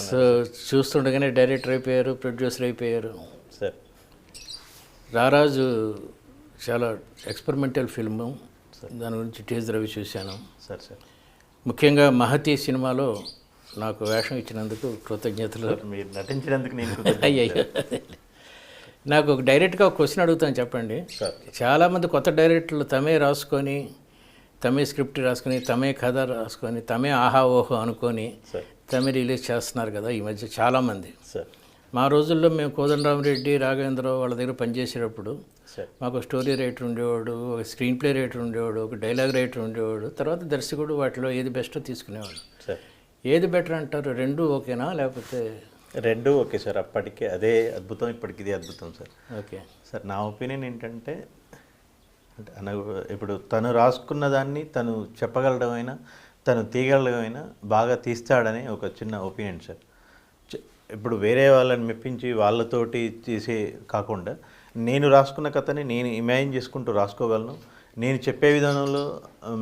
So చూస్తుండగానే director అయిపోయారు, producer అయిపోయారు. సార్ రారాజు చాలా ఎక్స్పెరిమెంటల్ ఫిల్ము, దాని గురించి టీజర్ అవి చూశాను. సార్ సార్ ముఖ్యంగా మహతి సినిమాలో నాకు వేషం ఇచ్చినందుకు కృతజ్ఞతలు. మీరు నటించినందుకు నేను అయ్యయ్యో, నాకు ఒక డైరెక్ట్గా ఒక క్వశ్చన్ అడుగుతాను, చెప్పండి. చాలామంది కొత్త డైరెక్టర్లు తమే రాసుకొని, తమే స్క్రిప్ట్ రాసుకొని, తమే కథ రాసుకొని, తమే ఆహా ఓహో అనుకొని తమే రిలీజ్ చేస్తున్నారు కదా ఈ మధ్య చాలామంది. సార్ మా రోజుల్లో మేము కోదండరామరెడ్డి, రాఘవేంద్రరావు వాళ్ళ దగ్గర పనిచేసేటప్పుడు మాకు స్టోరీ రైటర్ ఉండేవాడు, ఒక స్క్రీన్ ప్లే రైటర్ ఉండేవాడు, ఒక డైలాగ్ రైటర్ ఉండేవాడు, తర్వాత దర్శకుడు వాటిలో ఏది బెస్టో తీసుకునేవాడు. ఏది బెటర్ అంటారు? రెండు ఓకేనా లేకపోతే? రెండు ఓకే సార్. అప్పటికే అదే అద్భుతం, ఇప్పటికి ఇది అద్భుతం సార్. ఓకే సార్, నా ఒపీనియన్ ఏంటంటే, ఇప్పుడు తను రాసుకున్న దాన్ని తను చెప్పగలడమైనా, తను తీయగలడమైనా బాగా తీస్తాడని ఒక చిన్న ఒపీనియన్ సార్. ఇప్పుడు వేరే వాళ్ళని మెప్పించి వాళ్ళతోటి చేసే కాకుండా నేను రాసుకున్న కథని నేను ఇమాజిన్ చేసుకుంటూ రాసుకోగలను. నేను చెప్పే విధానంలో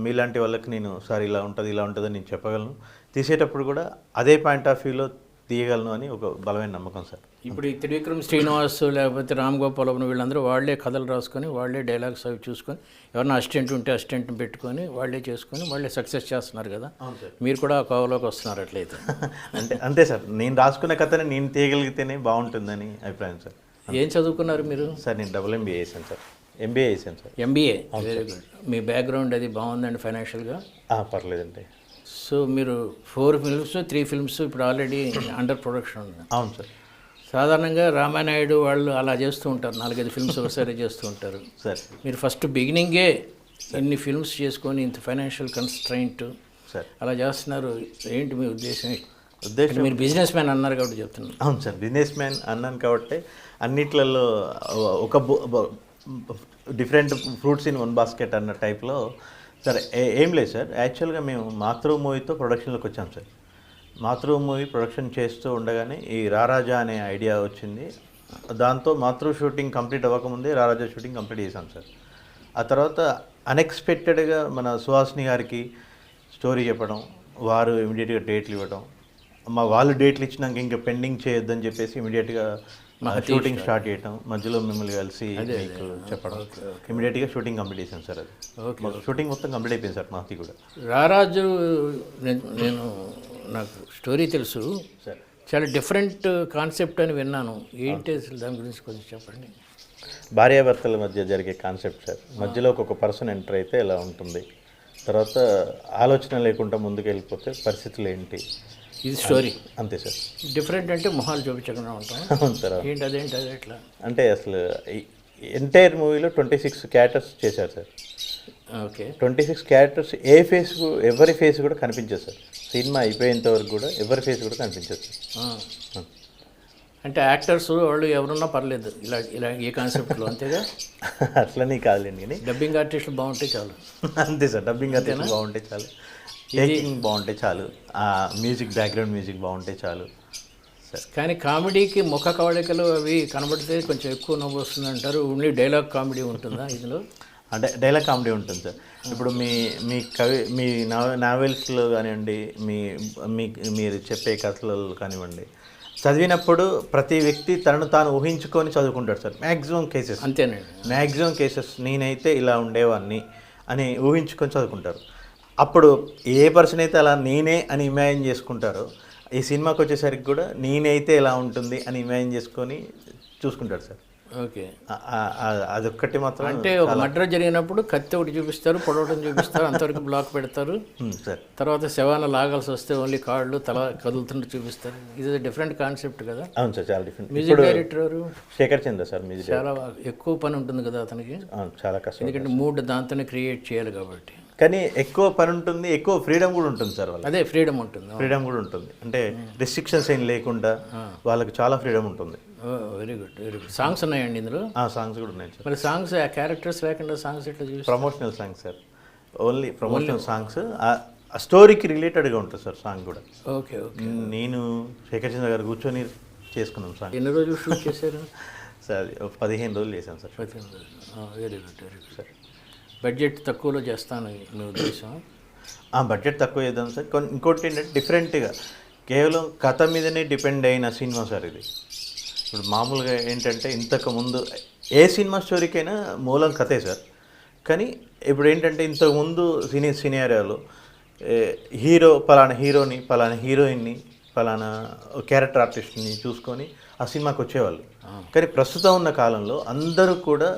మీలాంటి వాళ్ళకి నేను సార్ ఇలా ఉంటుంది ఇలా ఉంటుందని నేను చెప్పగలను. తీసేటప్పుడు కూడా అదే పాయింట్ ఆఫ్ వ్యూలో తీయగలను అని ఒక బలమైన నమ్మకం సార్. ఇప్పుడు ఈ త్రివిక్రమ్ శ్రీనివాస్ లేకపోతే రామ్ గోపాలవన్ వీళ్ళందరూ వాళ్ళే కథలు రాసుకొని, వాళ్ళే డైలాగ్స్ అవి చూసుకొని, ఎవరైనా అసిస్టెంట్ ఉంటే అసిస్టెంట్ని పెట్టుకొని వాళ్ళే చేసుకొని వాళ్ళే సక్సెస్ చేస్తున్నారు కదా. మీరు కూడా ఆ కోవలోకి వస్తున్నారు అట్లయితే. అంతే సార్. నేను రాసుకున్న కథని నేను తీయగలిగితేనే బాగుంటుందని అభిప్రాయం సార్. ఏం చదువుకున్నారు మీరు? సార్ నేను డబుల్ ఎంబీఏ చేశాను సార్. ఎంబీఏ చేశాను సార్. MBA, very good. మీ బ్యాక్గ్రౌండ్ అది బాగుందండి ఫైనాన్షియల్గా? పర్లేదండి. సో మీరు 4 ఫిల్మ్స్ 3 ఫిల్మ్స్ ఇప్పుడు ఆల్రెడీ అండర్ ప్రొడక్షన్ ఉంది. అవును సార్. సాధారణంగా రామానాయుడు వాళ్ళు అలా చేస్తూ ఉంటారు, 4-5 ఫిల్మ్స్ ఒకసారి చేస్తూ ఉంటారు. సార్ మీరు ఫస్ట్ బిగినింగే ఇన్ని ఫిల్మ్స్ చేసుకొని ఇంత ఫైనాన్షియల్ కన్స్ట్రైంట్ సార్ అలా చేస్తున్నారు, ఏంటి మీ ఉద్దేశం? ఉద్దేశం మీరు బిజినెస్ మ్యాన్ అన్నారు కాబట్టి చెప్తున్నాను. అవును సార్, బిజినెస్ మ్యాన్ అన్నాను కాబట్టి అన్నిట్లలో ఒక different fruits in one basket అన్న టైప్లో సార్. ఏం లేదు సార్, యాక్చువల్గా మేము మాతృ మూవీతో ప్రొడక్షన్లోకి వచ్చాం సార్. మాతృ మూవీ ప్రొడక్షన్ చేస్తూ ఉండగానే ఈ రారాజా అనే ఐడియా వచ్చింది. దాంతో మాతృ షూటింగ్ కంప్లీట్ అవ్వకముందే రారాజా షూటింగ్ కంప్లీట్ చేశాం సార్. ఆ తర్వాత అన్ఎక్స్పెక్టెడ్గా మన సుహాసిని గారికి స్టోరీ చెప్పడం, వారు ఇమీడియట్గా డేట్లు ఇవ్వడం, వాళ్ళు డేట్లు ఇచ్చినాక ఇంకా పెండింగ్ చేయొద్దని చెప్పేసి ఇమీడియట్గా షూటింగ్ స్టార్ట్ చేయటం, మధ్యలో మిమ్మల్ని కలిసి మీకు చెప్పడం, ఇమీడియట్గా షూటింగ్ కంప్లీట్ చేశాను సార్. అది షూటింగ్ మొత్తం కంప్లీట్ అయిపోయింది సార్. మాది కూడా రారాజు నేను నాకు స్టోరీ తెలుసు సార్. చాలా డిఫరెంట్ కాన్సెప్ట్ అని విన్నాను, ఏంటి అసలు దాని గురించి కొంచెం చెప్పండి. భార్యాభర్తల మధ్య జరిగే కాన్సెప్ట్ సార్. మధ్యలో ఒక పర్సన్ ఎంటర్ అయితే ఎలా ఉంటుంది, తర్వాత ఆలోచన లేకుండా ముందుకు వెళ్ళిపోతే పరిస్థితులు ఏంటి, ఇది స్టోరీ. అంతే సార్. డిఫరెంట్ అంటే మొహాలు చూపించకుండా ఉంటాం. అవును సార్. ఏంటి అదేంటి అది ఎట్లా అంటే అసలు ఎంటైర్ మూవీలో 26 క్యారెక్టర్స్ చేశారు సార్. ఓకే. 26 క్యారెక్టర్స్ ఎవరి ఫేస్ కూడా కనిపించదు సార్. సినిమా అయిపోయేంత వరకు కూడా ఎవరి ఫేస్ కూడా కనిపించదు సార్. అంటే యాక్టర్స్ వాళ్ళు ఎవరున్నా పర్లేదు ఇలా ఇలా ఏ కాన్సెప్ట్లో, అంతేగా? అట్లనే కాదులేండి, కానీ డబ్బింగ్ ఆర్టిస్టులు బాగుంటే చాలు. అంతే సార్. డబ్బింగ్ ఆర్టిస్టులు బాగుంటే చాలు, టేకింగ్ బాగుంటే చాలు, మ్యూజిక్ బ్యాక్గ్రౌండ్ మ్యూజిక్ బాగుంటే చాలు సార్. కానీ కామెడీకి ముఖ కవళికలు అవి కనబడితే కొంచెం ఎక్కువ నవ్వు వస్తుంది అంటారు. ఓన్లీ డైలాగ్ కామెడీ ఉంటుందా ఇందులో? అంటే డైలాగ్ కామెడీ ఉంటుంది సార్. ఇప్పుడు మీ నావెల్స్లో కానివ్వండి, మీరు చెప్పే కథలలో కానివ్వండి, చదివినప్పుడు ప్రతి వ్యక్తి తనను తాను ఊహించుకొని చదువుకుంటాడు సార్. మ్యాక్సిమం కేసెస్ అంతేనండి. మ్యాక్సిమం కేసెస్ నేనైతే ఇలా ఉండేవాడిని అని ఊహించుకొని చదువుకుంటారు. అప్పుడు ఏ పర్సన్ అయితే అలా నేనే అని ఇమాజిన్ చేసుకుంటారో, ఈ సినిమాకి వచ్చేసరికి కూడా నేనైతే ఎలా ఉంటుంది అని ఇమాజిన్ చేసుకొని చూసుకుంటాడు సార్. ఓకే. అదొక్కటి మాత్రం. అంటే ఒక మర్డర్ జరిగినప్పుడు కత్తి ఒకటి చూపిస్తారు, పొడవటం చూపిస్తారు, అంతవరకు బ్లాక్ పెడతారు సార్. తర్వాత శవాన్ని లాగాల్సి వస్తే ఓన్లీ కాళ్ళు తల కదులుతుంటే చూపిస్తారు. ఇది డిఫరెంట్ కాన్సెప్ట్ కదా. అవును సార్, చాలా డిఫరెంట్. మ్యూజిక్ డైరెక్టర్ ఎవరు? శేఖర్ చంద్ర సార్. మ్యూజిక్ చాలా ఎక్కువ పని ఉంటుంది కదా అతనికి. చాలా కష్టం, ఎందుకంటే మూడ్ దాంతోనే క్రియేట్ చేయాలి కాబట్టి. కానీ ఎక్కువ పని ఉంటుంది, ఎక్కువ ఫ్రీడమ్ కూడా ఉంటుంది సార్. వాళ్ళకి అదే ఫ్రీడమ్ ఉంటుంది. ఫ్రీడమ్ కూడా ఉంటుంది, అంటే రిస్ట్రిక్షన్స్ ఏం లేకుండా వాళ్ళకి చాలా ఫ్రీడమ్ ఉంటుంది. Very good, very good. Songs ఉన్నాయండి ఇందులో? సాంగ్స్ కూడా ఉన్నాయి సార్. మరి సాంగ్స్ ఆ క్యారెక్టర్స్ లేకుండా సాంగ్స్ ఎట్లా చూసి? Promotional songs sir, only promotional songs. ఆ స్టోరీకి రిలేటెడ్గా ఉంటుంది సార్ సాంగ్ కూడా. Okay okay. నేను శేఖర్ చంద్ర గారు కూర్చొని చేసుకున్నాం సాంగ్. ఎన్ని రోజులు షూట్ చేశారు సార్? 15 రోజులు చేశాను సార్. 15 రోజులు. Very good, very good sir. Budget తక్కువలో చేస్తాను మీ ఉద్దేశం? బడ్జెట్ తక్కువ చేద్దాం సార్. ఇంకోటి ఏంటంటే డిఫరెంట్గా కేవలం కథ మీదనే డిపెండ్ అయిన సినిమా సార్ ఇది. ఇప్పుడు మామూలుగా ఏంటంటే ఇంతకుముందు ఏ సినిమా స్టోరీకైనా మూలం కథే సార్. కానీ ఇప్పుడు ఏంటంటే ఇంతకుముందు సినియారియాలో హీరో పలానా హీరోని, పలానా హీరోయిన్ని, పలానా క్యారెక్టర్ ఆర్టిస్ట్ని చూసుకొని ఆ సినిమాకి వచ్చేవాళ్ళు. కానీ ప్రస్తుతం ఉన్న కాలంలో అందరూ కూడా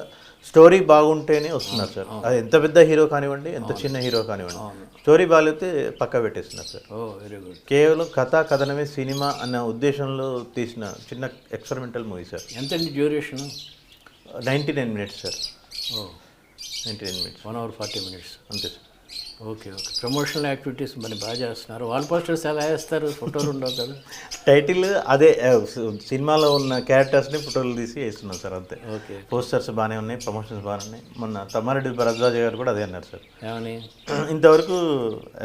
స్టోరీ బాగుంటేనే వస్తున్నారు సార్. అది ఎంత పెద్ద హీరో కానివ్వండి, ఎంత చిన్న హీరో కానివ్వండి, స్టోరీ బాగాలేతే పక్క పెట్టేస్తున్నారు సార్. Very good. కేవలం కథా కథనమే సినిమా అన్న ఉద్దేశంలో తీసిన చిన్న ఎక్స్పెరిమెంటల్ మూవీ సార్. ఎంతండి duration? 99 minutes sir. 99 minutes, 1 hour 40 minutes. అంతే సార్. ఓకే. ప్రమోషనల్ యాక్టివిటీస్ మరి బాగా చేస్తున్నారు. వాల్ పోస్టర్స్ ఎలా వేస్తారు? ఫోటోలు ఉండవు కదా. టైటిల్ అదే సినిమాలో ఉన్న క్యారెక్టర్స్ని ఫోటోలు తీసి వేస్తున్నాం సార్, అంతే. ఓకే. పోస్టర్స్ బాగానే ఉన్నాయి, ప్రమోషన్స్ బాగానే ఉన్నాయి. మొన్న తమ్మారెడ్డి భరద్వాజ గారు కూడా అదే అన్నారు సార్. ఏమని? ఇంతవరకు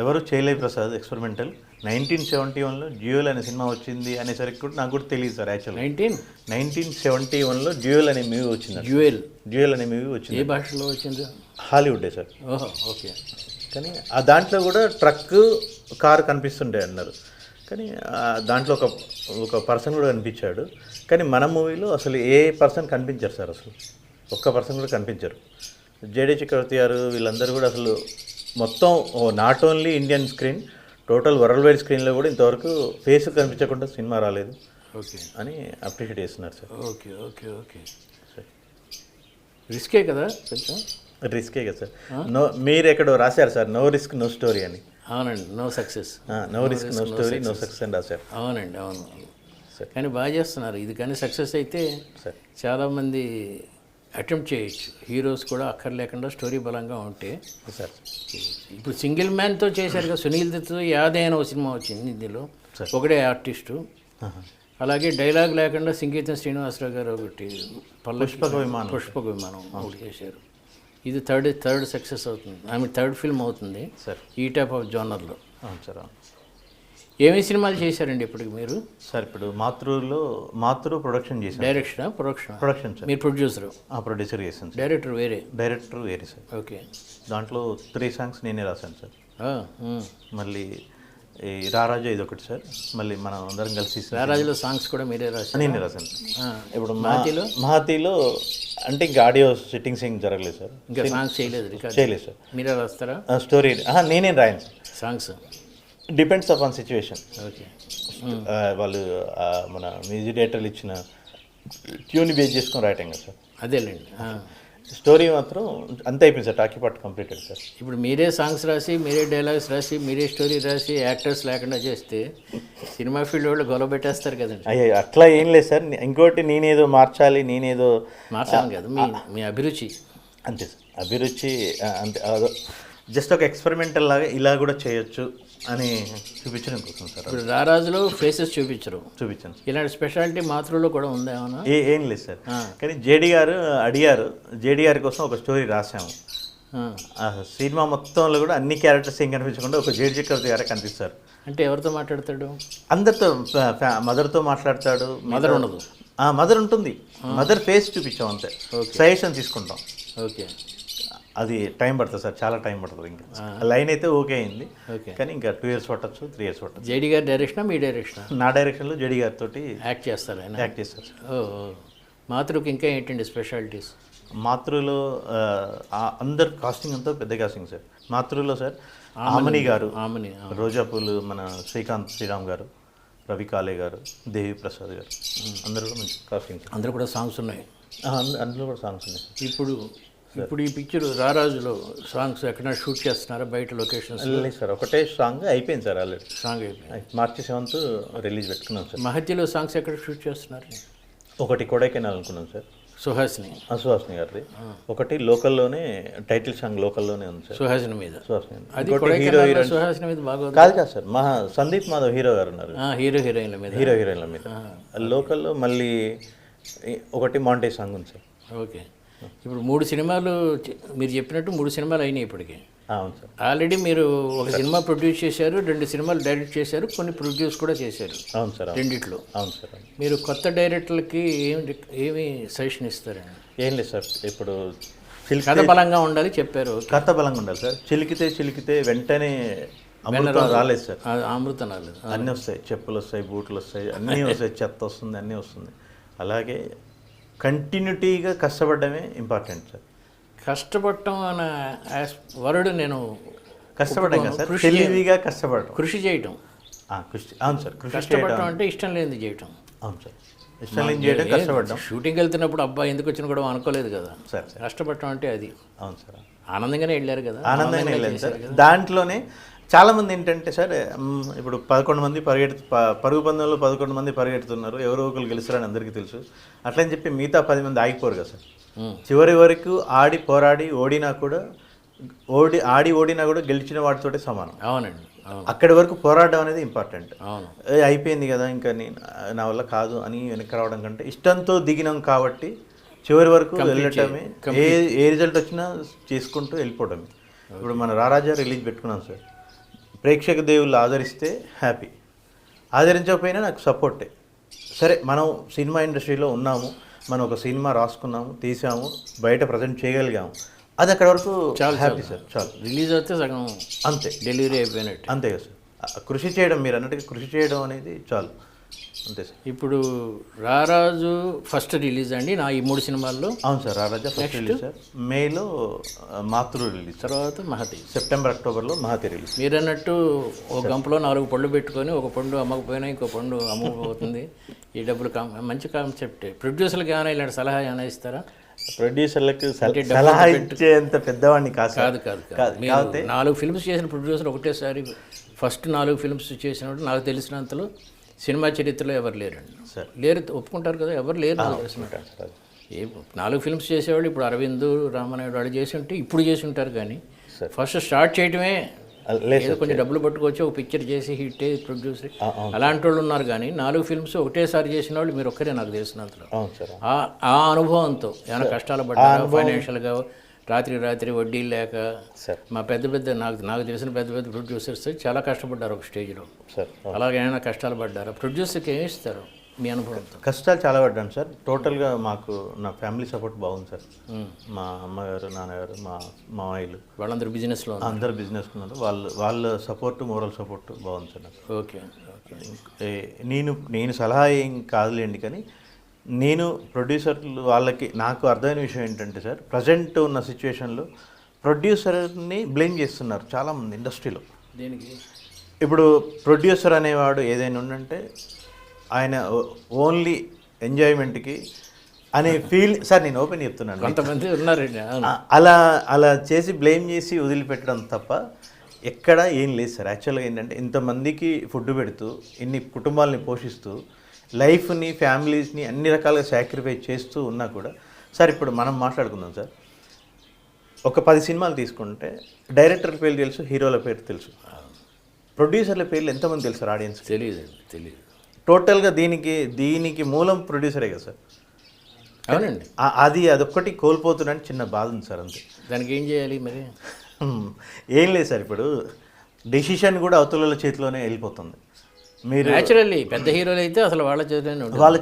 ఎవరు చేయలేదు ప్రసాద్ ఎక్స్పెరిమెంటల్. 1971లో డ్యూయల్ అనే సినిమా వచ్చింది అనేసరికి కూడా నాకు కూడా తెలియదు సార్. యాక్చువల్గా 1971లో డ్యూయల్ అనే మూవీ వచ్చింది. డ్యూయల్ అనే మూవీ వచ్చింది. ఏ భాషలో వచ్చింది? హాలీవుడే సార్. ఓహో, ఓకే. కానీ ఆ దాంట్లో కూడా ట్రక్ కారు కనిపిస్తుండే అన్నారు. కానీ దాంట్లో ఒక పర్సన్ కూడా కనిపించాడు. కానీ మన మూవీలో అసలు ఏ పర్సన్ కనిపించారు సార్, అసలు ఒక్క పర్సన్ కూడా కనిపించారు. జేడీ చక్రవర్తి గారు వీళ్ళందరూ కూడా అసలు మొత్తం not only Indian screen, total world wide స్క్రీన్లో కూడా ఇంతవరకు ఫేస్ కనిపించకుండా సినిమా రాలేదు. ఓకే అని అప్రిషియేట్ చేస్తున్నారు సార్. Okay okay okay. రిస్కే కదా కొంచెం. రిస్కే కదా సార్. మీరు ఎక్కడో రాశారు sir, no risk no story అని. అవునండి. No success, no risk no story no success అని రాశారు. అవునండి, అవును. కానీ బాగా చేస్తున్నారు ఇది. కానీ సక్సెస్ అయితే చాలామంది అటెంప్ట్ చేయొచ్చు. హీరోస్ కూడా అక్కర్లేకుండా స్టోరీ బలంగా ఉంటే సార్. ఇప్పుడు సింగిల్ మ్యాన్తో చేశారు కదా, సునీల్ దత్తో యాదైన ఒక సినిమా వచ్చింది ఇందులో, ఒకడే ఆర్టిస్టు. అలాగే డైలాగ్ లేకుండా సంగీతం శ్రీనివాసరావు గారు ఒకటి పుష్పక విమానం ఒకటి చేశారు. ఇది థర్డ్ సక్సెస్ అవుతుంది. థర్డ్ ఫిల్మ్ అవుతుంది సార్ ఈ టైప్ ఆఫ్ జోనర్లో. అవును సార్. ఏమేమి సినిమాలు చేశారండి ఇప్పటికి మీరు? సార్ ఇప్పుడు మాతృ ప్రొడక్షన్ చేశారు. Production sir. మీరు ప్రొడ్యూసర్? ప్రొడ్యూసర్ చేశాను. డైరెక్టర్ వేరే సార్. ఓకే. దాంట్లో 3 songs నేనే రాశాను సార్. మళ్ళీ ఈ రారాజు ఇది ఒకటి సార్. మళ్ళీ మనం అందరం కలిసి రారాజులో సాంగ్స్ కూడా మీరే రాశారు? నేనే రాశాను. ఇప్పుడు మహతిలో అంటే ఇంకా ఆడియో సెట్టింగ్స్ ఏం జరగలేదు సార్. ఇంకా సాంగ్స్ చేయలేదు సార్. మీరే రాస్తారా? స్టోరీ నేనే రాయను songs. Depends upon situation. Okay. వాళ్ళు మన మ్యూజిక్ డైరెక్టర్లు ఇచ్చిన ట్యూన్ బేస్ చేసుకొని రాయటం కదా సార్. అదేలేండి. స్టోరీ మాత్రం అంతే అయిపోయింది sir. Talkie part completed sir. ఇప్పుడు మీరే సాంగ్స్ రాసి, మీరే డైలాగ్స్ రాసి, మీరే స్టోరీ రాసి, యాక్టర్స్ లేకుండా చేస్తే సినిమా ఫీల్డ్ వాళ్ళు గొడవ పెట్టేస్తారు కదండి. అయ్యో అట్లా ఏం లేదు సార్. ఇంకోటి నేనేదో మార్చాలి కాదు, మీ అభిరుచి అంతే సార్. అభిరుచి అంతే. జస్ట్ ఒక ఎక్స్పెరిమెంటల్ లాగా ఇలా కూడా చేయొచ్చు అని చూపించడం కోసం సార్. ఇప్పుడు రారాజులో ఫేసెస్ చూపించాను. ఇలాంటి స్పెషాలిటీ మాతృలో కూడా ఉందా ఏమన్నా? ఏం లేదు సార్. కానీ జేడీ గారు అడిగారు, జేడీ గారి కోసం ఒక స్టోరీ రాసాము. సినిమా మొత్తంలో కూడా అన్ని క్యారెక్టర్స్ ఏం కనిపించకుండా ఒక జేడీ చక్రవర్తి గారే కనిపిస్తారు. అంటే ఎవరితో మాట్లాడతాడు? అందరితో. మదర్తో మాట్లాడతాడు. మదర్ ఉండదు? మదర్ ఉంటుంది. మదర్ ఫేస్ చూపించాం అంతే. సజెషన్ తీసుకుంటాం. ఓకే. అది టైం పడుతుంది సార్, చాలా టైం పడుతుంది. ఇంకా లైన్ అయితే ఓకే అయింది, కానీ ఇంకా 2 years పట్టచ్చు, 3 years పట్టచ్చు. జేడీ గారి డైరెక్షన్, మీ డైరెక్షన్? నా డైరెక్షన్లో జేడీ గారితో యాక్ట్ చేస్తారు. యాక్ట్ చేస్తారు సార్. మాతృకి ఇంకా ఏంటండి స్పెషాలిటీస్? మాతృలో అందరు కాస్టింగ్ అంతా పెద్ద కాస్టింగ్ సార్. మాతృలో సార్ ఆమని గారు, రోజాపూలు, మన శ్రీరామ్ గారు, రవి కాలే గారు, దేవి ప్రసాద్ గారు, అందరూ కూడా మంచి కాస్టింగ్. అందరూ కూడా సాంగ్స్ ఉన్నాయి. అందులో కూడా సాంగ్స్ ఉన్నాయి. ఇప్పుడు ఈ పిక్చర్ రారాజులో సాంగ్స్ ఎక్కడ షూట్ చేస్తున్నారా? బయట లొకేషన్స్? లేదు సార్, ఒకటే సాంగ్ అయిపోయింది సార్. ఆల్రెడీ సాంగ్ అయిపోయింది. March 7th రిలీజ్ పెట్టుకున్నాం సార్. మహతిలో సాంగ్స్ ఎక్కడ షూట్ చేస్తున్నారు? ఒకటి కొడైకెనాల్ అనుకున్నాం సార్, సుహాసిని గారిది. ఒకటి లోకల్లోనే, టైటిల్ సాంగ్ లోకల్లోనే ఉంది సార్, సుహాసిని మీద. సుహాసిని మీద బాగా కాదు సార్, సందీప్ మాధవ్ హీరో గారు ఉన్నారు. హీరోయిన్ల మీద లోకల్లో. మళ్ళీ ఒకటి మాంటే సాంగ్ ఉంది సార్. ఓకే. ఇప్పుడు 3 సినిమాలు మీరు చెప్పినట్టు 3 సినిమాలు అయినాయి ఇప్పటికి. అవును సార్. ఆల్రెడీ మీరు ఒక సినిమా ప్రొడ్యూస్ చేశారు, 2 సినిమాలు డైరెక్ట్ చేశారు, కొన్ని ప్రొడ్యూస్ కూడా చేశారు. అవును సార్. రెండిట్లో. అవును సార్. మీరు కొత్త డైరెక్టర్లకి ఏమి సజెషన్ ఇస్తారండి? ఏం లేదు సార్, ఇప్పుడు కథ బలంగా ఉండాలి చెప్పారు. కథ బలంగా ఉండాలి సార్. చిలికితే వెంటనే అమృతం రాలేదు సార్. అమృతం రాలేదు. అన్నీ వస్తాయి, చెప్పులు వస్తాయి, బూట్లు వస్తాయి, అన్నీ వస్తాయి, చెత్త వస్తుంది, అన్నీ వస్తుంది. అలాగే కంటిన్యూటీగా కష్టపడడమే ఇంపార్టెంట్ సార్. కష్టపడటం అనే వరుడు నేను కష్టపడడం కదా సార్, తెలివిగా కష్టపడటం, కృషి చేయటం. అవును సార్, కృషి కష్టపడటం అంటే ఇష్టం లేనిది చేయటం. అవును సార్, ఇష్టం లేని చేయడం కష్టపడడం. షూటింగ్కి వెళ్తున్నప్పుడు అబ్బాయి ఎందుకు వచ్చిన కూడా అనుకోలేదు కదా సార్. కష్టపడటం అంటే అది. అవును సార్, ఆనందంగానే వెళ్ళారు కదా. ఆనందంగా వెళ్ళాను సార్. దాంట్లోనే చాలామంది ఏంటంటే సార్, ఇప్పుడు 11 మంది పరుగు పందెంలో 11 మంది పరిగెడుతున్నారు, ఎవరో ఒకరు గెలుస్తారని అందరికీ తెలుసు. అట్లని చెప్పి మిగతా 10 మంది ఆగిపోరు కదా సార్. చివరి వరకు ఆడి పోరాడి ఓడినా కూడా ఓడినా కూడా గెలిచిన వాటితోటే సమానం. అవునండి. అక్కడి వరకు పోరాడడం అనేది ఇంపార్టెంట్. అవును. అయిపోయింది కదా ఇంకా నా వల్ల కాదు అని వెనక్కి రావడం కంటే ఇష్టంతో దిగినాం కాబట్టి చివరి వరకు వెళ్ళటమే, ఏ రిజల్ట్ వచ్చినా చేసుకుంటూ వెళ్ళిపోవడమే. ఇప్పుడు మన రారాజా రిలీజ్ పెట్టుకున్నాం సార్, ప్రేక్షక దేవుళ్ళు ఆదరిస్తే హ్యాపీ, ఆదరించకపోయినా నాకు సపోర్టే. సరే, మనం సినిమా ఇండస్ట్రీలో ఉన్నాము, మనం ఒక సినిమా రాసుకున్నాము, తీసాము, బయట ప్రజెంట్ చేయగలిగాము, అది అక్కడ వరకు చాలా హ్యాపీ సార్. చాలు, రిలీజ్ అయితే సగం అంతే, డెలివరీ అయిపోయినట్టు. అంతే కదా సార్. కృషి చేయడం, మీరు అన్నట్టుగా కృషి చేయడం అనేది చాలు, అంతే సార్. ఇప్పుడు రారాజు ఫస్ట్ రిలీజ్ అండి నా ఈ 3 సినిమాల్లో. అవును సార్, రారాజా ఫస్ట్ రిలీజ్ సార్. మేలో మాతృ రిలీజ్, తర్వాత మహతి, సెప్టెంబర్ అక్టోబర్లో మహతి రిలీజ్. మీరు అన్నట్టు ఒక గంపలో 4 పళ్ళు పెట్టుకొని ఒక పండు అమ్మకపోయినా ఇంకో పండు అమ్మకపోతుంది. ఈ డబ్బులు మంచి కాన్సెప్ట్. ప్రొడ్యూసర్లకు ఏమైనా ఇలాంటి సలహా ఏమైనా ఇస్తారా? ప్రొడ్యూసర్లకు సలహా ఇచ్చేంత పెద్దవాడిని కాదు. కాదు 4 ఫిల్మ్స్ చేసిన ప్రొడ్యూసర్ ఒకటేసారి ఫస్ట్ 4 ఫిల్మ్స్ చేసినప్పుడు నాకు తెలిసినంతలో సినిమా చరిత్రలో ఎవరు లేరండి. లేరు, ఒప్పుకుంటారు కదా, ఎవరు లేరు నాకు తెలిసినట్టు. 4 ఫిల్మ్స్ చేసేవాళ్ళు ఇప్పుడు అరవింద్, రామనాయుడు వాళ్ళు చేసి ఉంటే ఇప్పుడు చేసి ఉంటారు. కానీ ఫస్ట్ స్టార్ట్ చేయటమే ఏదో కొంచెం డబ్బులు పట్టుకొచ్చి ఒక పిక్చర్ చేసి హిట్ ప్రొడ్యూసర్ అలాంటి వాళ్ళు ఉన్నారు. కానీ 4 ఫిల్మ్స్ ఒకటేసారి చేసిన వాళ్ళు మీరు ఒక్కరే నాకు తెలిసినంతలో. ఆ అనుభవంతో ఏమైనా కష్టాలు పడ్డారు ఫైనాన్షియల్గా, రాత్రి వడ్డీలు లేక. మా పెద్ద నాకు తెలిసిన పెద్ద ప్రొడ్యూసర్స్ చాలా కష్టపడ్డారు ఒక స్టేజ్లో. అలాగే ఏమైనా కష్టాలు పడ్డారు? ప్రొడ్యూసర్కి ఏమి ఇస్తారు మీ అనుభవంతో? కష్టాలు చాలా పడ్డాను సార్. టోటల్గా మాకు నా ఫ్యామిలీ సపోర్ట్ బాగుంది సార్. మా అమ్మగారు, నాన్నగారు, మా మామయ్యలు వాళ్ళందరూ బిజినెస్లో, అందరు బిజినెస్లో ఉన్నారు. వాళ్ళ సపోర్టు, మోరల్ సపోర్టు బాగుంది సార్ నాకు. ఓకే. నేను సలహా ఏం కాదులేండి, కానీ నేను ప్రొడ్యూసర్లు వాళ్ళకి నాకు అర్థమైన విషయం ఏంటంటే సార్, ప్రజెంట్ ఉన్న సిచ్యువేషన్లో ప్రొడ్యూసర్ని బ్లేమ్ చేస్తున్నారు చాలామంది ఇండస్ట్రీలో. దీనికి ఇప్పుడు ప్రొడ్యూసర్ అనేవాడు ఏదైనా ఉందంటే ఆయన ఓన్లీ ఎంజాయ్మెంట్కి అనే ఫీల్ సార్. నేను ఓపెన్ చెప్తున్నాను, కొంతమంది ఉన్నారండి అలా చేసి బ్లేమ్ చేసి వదిలిపెట్టడం తప్ప ఎక్కడ ఏం లేదు సార్. యాక్చువల్గా ఏంటంటే ఇంతమందికి ఫుడ్ పెడుతూ, ఇన్ని కుటుంబాలని పోషిస్తూ, లైఫ్ని, ఫ్యామిలీస్ని అన్ని రకాలుగా సాక్రిఫైస్ చేస్తూ ఉన్నా కూడా సార్, ఇప్పుడు మనం మాట్లాడుకుందాం సార్, ఒక 10 సినిమాలు తీసుకుంటే డైరెక్టర్ల పేర్లు తెలుసు, హీరోల పేరు తెలుసు, ప్రొడ్యూసర్ల పేర్లు ఎంతమంది తెలుసు సార్? ఆడియన్స్ తెలియదు. టోటల్గా దీనికి మూలం ప్రొడ్యూసరే కదా సార్. అవునండి. అదొక్కటి కోల్పోతున్నాను, చిన్న బాధ ఉంది సార్, అంతే. దానికి ఏం చేయాలి మరి? ఏం లేదు సార్, ఇప్పుడు డెసిషన్ కూడా అవతల చేతిలోనే వెళ్ళిపోతుంది. మీరు న్యాచురల్లీ పెద్ద హీరోలు అయితే అసలు వాళ్ళ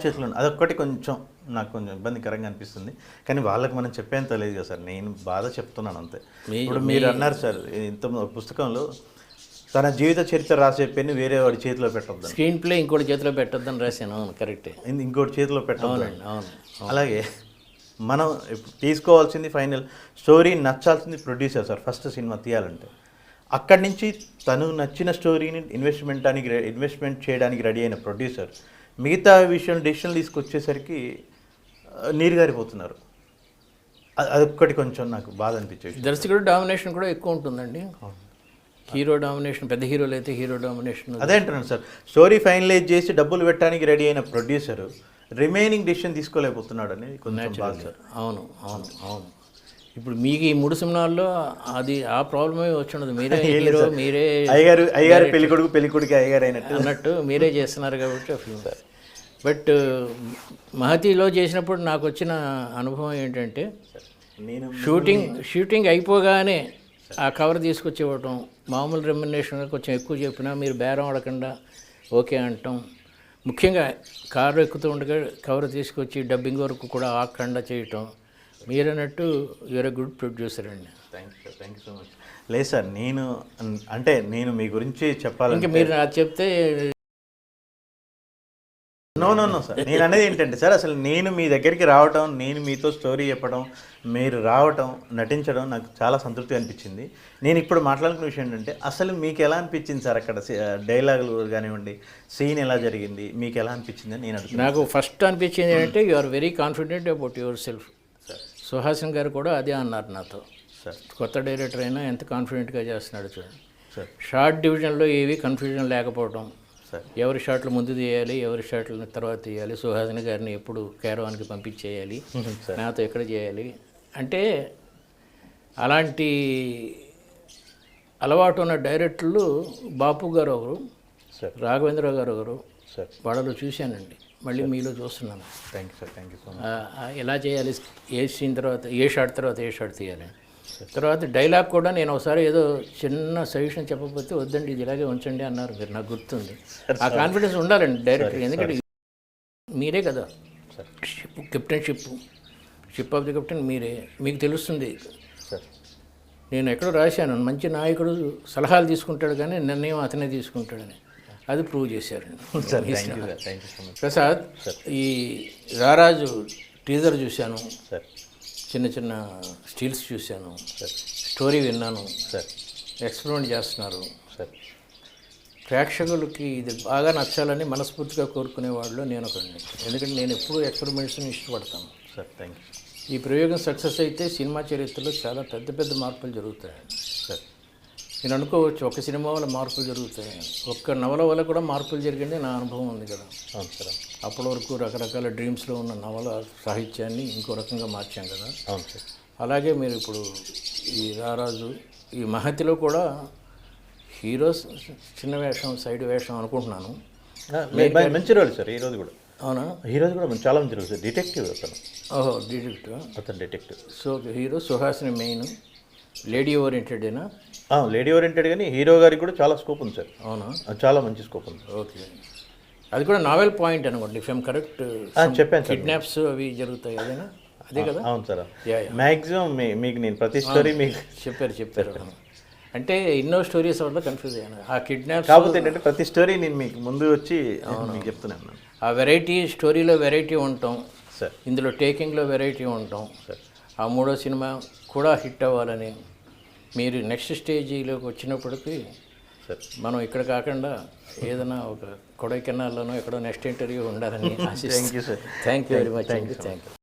చేతిలో అదొక్కటి కొంచెం నాకు కొంచెం ఇబ్బందికరంగా అనిపిస్తుంది. కానీ వాళ్ళకి మనం చెప్పేంత లేదు కదా సార్, నేను బాధ చెప్తున్నాను అంతే. ఇప్పుడు మీరు అన్నారు సార్, ఇంత పుస్తకంలో తన జీవిత చరిత్ర రాసే పెన్ను వేరే వాడి చేతిలో పెట్టొద్దు, స్క్రీన్ ప్లే ఇంకోటి చేతిలో పెట్టొద్దని రాశాను. అవును, కరెక్టే, ఇంకోటి చేతిలో పెట్టొద్దు. అవును. అలాగే మనం తీసుకోవాల్సింది ఫైనల్ స్టోరీ నచ్చాల్సింది ప్రొడ్యూసర్ సార్. ఫస్ట్ సినిమా తీయాలంటే అక్కడి నుంచి తను నచ్చిన స్టోరీని ఇన్వెస్ట్మెంట్ చేయడానికి రెడీ అయిన ప్రొడ్యూసర్ మిగతా విషయం డెసిషన్ తీసుకొచ్చేసరికి నీరు గారిపోతున్నారు. అదొక్కటి కొంచెం నాకు బాధ అనిపించేది. దర్శకుడు డామినేషన్ కూడా ఎక్కువ ఉంటుందండి. హీరో డామినేషన్, పెద్ద హీరోలు అయితే హీరో డామినేషన్. అదే అంటున్నాను సార్, స్టోరీ ఫైనలైజ్ చేసి డబ్బులు పెట్టడానికి రెడీ అయిన ప్రొడ్యూసర్ రిమైనింగ్ డెసిషన్ తీసుకోలేకపోతున్నాడు అనేది కొంచెం బాధ సార్. అవును. ఇప్పుడు మీకు ఈ 3 సినిమాల్లో అది ఆ ప్రాబ్లమే వచ్చినది. మీరే హీరో, మీరే అయ్యగారు పెళ్ళికొడుకు అయ్యగారు అన్నట్టు మీరే చేస్తున్నారు కాబట్టి ఫిల్మ్. బట్ మహతిలో చేసినప్పుడు నాకు వచ్చిన అనుభవం ఏంటంటే, షూటింగ్ అయిపోగానే ఆ కవర్ తీసుకొచ్చి ఇవ్వటం, మామూలు రెమ్యునరేషన్ కొంచెం ఎక్కువ చెప్పినా మీరు బేరం ఆడకుండా ఓకే అంటాం. ముఖ్యంగా కారు ఎక్కుతూ ఉండగా కవర్ తీసుకొచ్చి డబ్బింగ్ వరకు కూడా ఆకుండా చేయటం. మీరన్నట్టు యూఆర్ ఎ గుడ్ ప్రొడ్యూసర్ అండి. Thank you so much. లేదు సార్, అంటే నేను మీ గురించి చెప్పాలంటే ఇంకా మీరు నాకు చెప్తే నో సార్, నేను అనేది ఏంటంటే సార్, అసలు నేను మీ దగ్గరికి రావటం, నేను మీతో స్టోరీ చెప్పడం, మీరు రావటం, నటించడం నాకు చాలా సంతృప్తి అనిపించింది. నేను ఇప్పుడు మాట్లాడుకున్న విషయం ఏంటంటే, అసలు మీకు ఎలా అనిపించింది సార్ అక్కడ డైలాగులు కానివ్వండి, సీన్ ఎలా జరిగింది, మీకు ఎలా అనిపించింది అని నేను అడుగుతున్నాను. నాకు ఫస్ట్ అనిపించింది ఏంటంటే you are very confident about yourself. Suhasin గారు కూడా అదే అన్నారు నాతో. సార్ కొత్త డైరెక్టర్ అయినా ఎంత కాన్ఫిడెంట్గా చేస్తున్నాడు చూడండి. సార్ షార్ట్ డివిజన్లో ఏవి కన్ఫ్యూజన్ లేకపోవడం, సార్ ఎవరి షాట్లు ముందు తీయాలి, ఎవరి షాట్లు తర్వాత తీయాలి, సుహాసిని గారిని ఎప్పుడు క్యారవాన్కి పంపించేయాలి, నాతో ఎక్కడ చేయాలి అంటే, అలాంటి అలవాటు ఉన్న డైరెక్టర్లు బాపు గారు ఒకరు, సార్ రాఘవేంద్ర గారు ఒకరు, సార్ వాళ్ళలో చూశానండి. మళ్ళీ మీలో చూస్తున్నాను. Thank you sir, thank you so much. ఎలా చేయాలి, ఏ సీన్ తర్వాత ఏ షాట్ తర్వాత ఏ షాట్ తీయాలి. తర్వాత డైలాగ్ కూడా నేను ఒకసారి ఏదో చిన్న సజెషన్ చెప్పకపోతే వద్దండి ఇది ఇలాగే ఉంచండి అన్నారు మీరు, నాకు గుర్తుంది. ఆ కాన్ఫిడెన్స్ ఉండాలండి డైరెక్టర్, ఎందుకంటే మీరే కదా షిప్ ఆఫ్ ది కెప్టెన్ మీరే, మీకు తెలుస్తుంది. సార్ నేను ఎక్కడో రాశాను, మంచి నాయకుడు సలహాలు తీసుకుంటాడు కానీ నిర్ణయం అతనే తీసుకుంటాడని, అది ప్రూవ్ చేశారండి. Sir thank you sir, thank you so much. Prasad, ఈ రారాజు టీజర్ చూశాను, సార్ చిన్న చిన్న స్టిల్స్ చూశాను, సార్ స్టోరీ విన్నాను, సార్ ఎక్స్పెరిమెంట్ చేస్తున్నారు. సార్ ప్రేక్షకులకి ఇది బాగా నచ్చాలని మనస్ఫూర్తిగా కోరుకునే వాళ్ళు నేను ఒకడిని, ఎందుకంటే నేను ఎప్పుడూ ఎక్స్పెరిమెంట్స్ని ఇష్టపడతాను. సార్ థ్యాంక్ యూ ఈ ప్రయోగం సక్సెస్ అయితే సినిమా చరిత్రలో చాలా పెద్ద పెద్ద మార్పులు జరుగుతాయి సార్. నేను అనుకోవచ్చు ఒక సినిమా వల్ల మార్పులు జరుగుతాయి, ఒక్క నవల వల్ల కూడా మార్పులు జరిగింది నా అనుభవం ఉంది కదా. అవును సార్, అప్పటి వరకు రకరకాల డ్రీమ్స్లో ఉన్న నవల సాహిత్యాన్ని ఇంకో రకంగా మార్చాం కదా. అవును సార్. అలాగే మీరు ఇప్పుడు ఈ రారాజు, ఈ మహతిలో కూడా హీరో చిన్న వేషం, సైడ్ వేషం అనుకుంటున్నాను. మంచి రోల్ సార్ ఈరోజు కూడా. అవునా? ఈరోజు కూడా చాలా మంచి రోల్ సార్, డిటెక్టివ్ అతను. ఓహో, డిటెక్టివ్. అతను detective. So hero Suhasini main, lady ఓరియంటెడేనా? లేడీ ఓరియంటెడ్, కానీ హీరో గారికి కూడా చాలా స్కోప్ ఉంది సార్. అవునా? చాలా మంచి స్కోప్ ఉంది. ఓకే, అది కూడా నావెల్ పాయింట్ అనుకోండి, ఇఫ్ ఐమ్ కరెక్ట్. చెప్పాను సార్, కిడ్నాప్స్ అవి జరుగుతాయి అదేనా? అదే కదా. అవును సార్. యా. మ్యాక్సిమం మీకు నేను ప్రతి స్టోరీ మీకు చెప్పారు. అంటే ఎన్నో స్టోరీస్ వల్ల కన్ఫ్యూజ్ అయ్యాను. ఆ కిడ్నాప్స్ కాకపోతే ఏంటంటే ప్రతి స్టోరీ నేను మీకు ముందు వచ్చి మీకు చెప్తున్నాను. ఆ వెరైటీ, స్టోరీలో వెరైటీ ఉంటాం సార్, ఇందులో టేకింగ్లో వెరైటీ ఉంటాం సార్. ఆ మూడో సినిమా కూడా హిట్ అవ్వాలని, మీరు నెక్స్ట్ స్టేజీలోకి వచ్చినప్పటికీ సార్ మనం ఇక్కడ కాకుండా ఏదైనా ఒక కొడైకెనాల్లోనో ఎక్కడో నెక్స్ట్ ఇంటర్వ్యూ ఉండాలని ఆశిస్తున్నాను. Thank you sir. Thank you very much. Thank you.